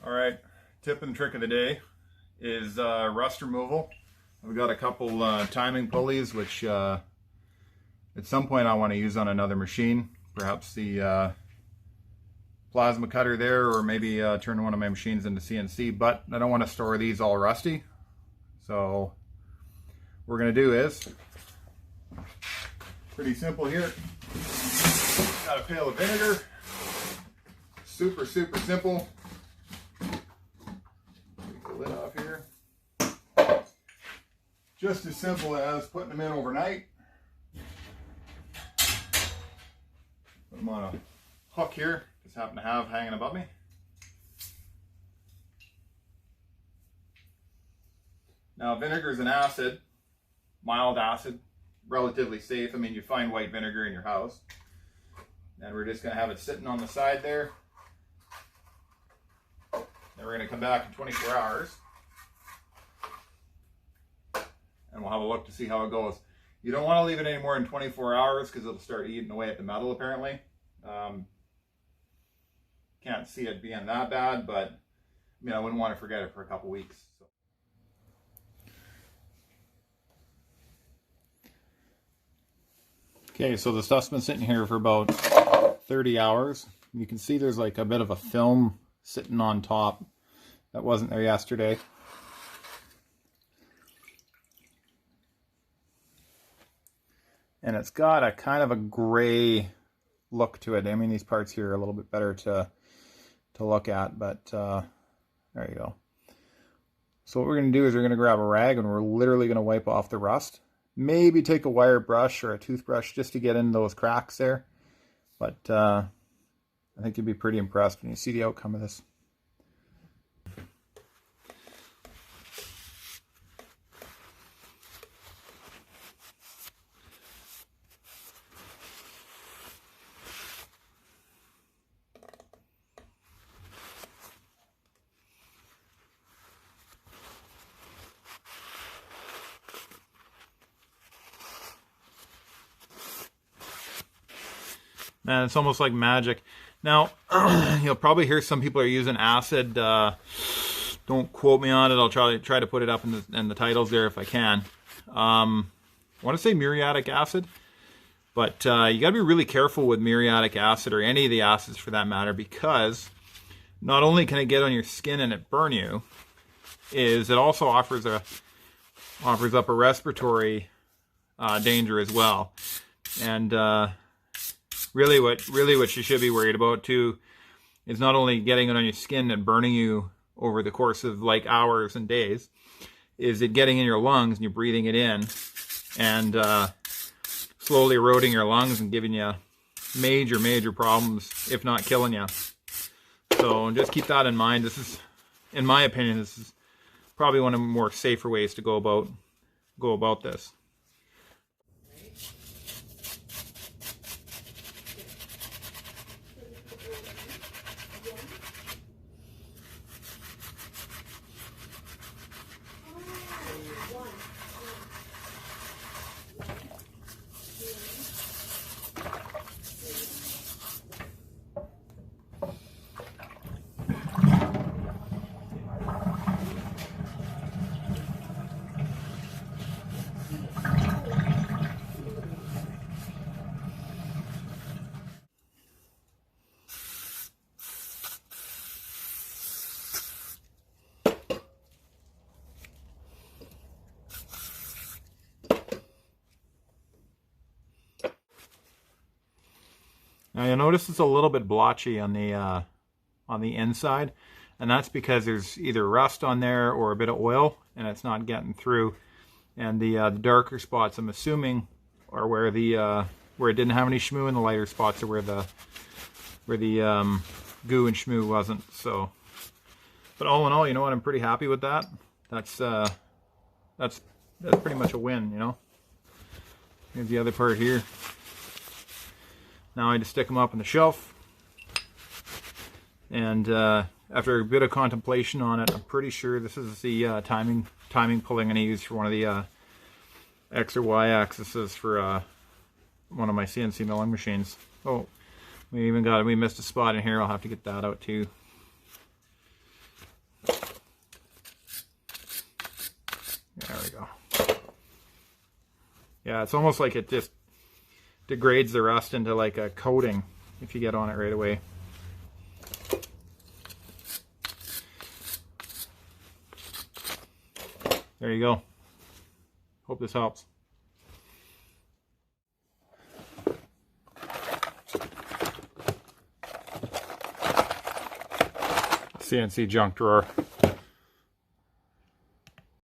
All right, tip and trick of the day is rust removal. I've got a couple timing pulleys which at some point I want to use on another machine, perhaps the plasma cutter there, or maybe turn one of my machines into CNC, but I don't want to store these all rusty. So what we're going to do is pretty simple here. Got a pail of vinegar. Super simple. Take the lid off here. Just as simple as putting them in overnight. Put them on a hook here, just happen to have hanging above me. Now vinegar is an acid, mild acid, relatively safe. I mean, you find white vinegar in your house. And we're just going to have it sitting on the side there. Then we're going to come back in 24 hours. And we'll have a look to see how it goes. You don't want to leave it any more than 24 hours because it'll start eating away at the metal apparently. Can't see it being that bad, but I mean, I wouldn't want to forget it for a couple weeks. So. Okay, so the stuff's been sitting here for about 30 hours. You can see there's like a bit of a film sitting on top that wasn't there yesterday. And it's got a kind of a gray look to it. I mean, these parts here are a little bit better to look at, but there you go. So what we're going to do is we're going to grab a rag and we're literally going to wipe off the rust. Maybe take a wire brush or a toothbrush just to get in those cracks there. But I think you'll be pretty impressed when you see the outcome of this. Man, it's almost like magic. Now, you'll probably hear some people are using acid. Don't quote me on it. I'll try to put it up in the titles there if I can. I want to say muriatic acid, but you got to be really careful with muriatic acid, or any of the acids for that matter, because not only can it get on your skin and it burn you, is it also offers up a respiratory danger as well. And Really what you should be worried about too is not only getting it on your skin and burning you over the course of like hours and days, is it getting in your lungs and you're breathing it in and slowly eroding your lungs and giving you major problems, if not killing you. So just keep that in mind. This is, in my opinion, this is probably one of the more safer ways to go about this. Now you'll notice it's a little bit blotchy on the inside, and that's because there's either rust on there or a bit of oil, and it's not getting through. And the darker spots, I'm assuming, are where it didn't have any shmoo, and the lighter spots are where the goo and shmoo wasn't. So, but all in all, you know what? I'm pretty happy with that. That's pretty much a win, you know. Here's the other part here. Now I just stick them up on the shelf, and after a bit of contemplation on it, I'm pretty sure this is the timing pulley I'm going to use for one of the X or Y axes for one of my CNC milling machines. Oh, we missed a spot in here. I'll have to get that out too. Yeah, it's almost like it just degrades the rust into like a coating if you get on it right away. There you go. Hope this helps. CNC junk drawer.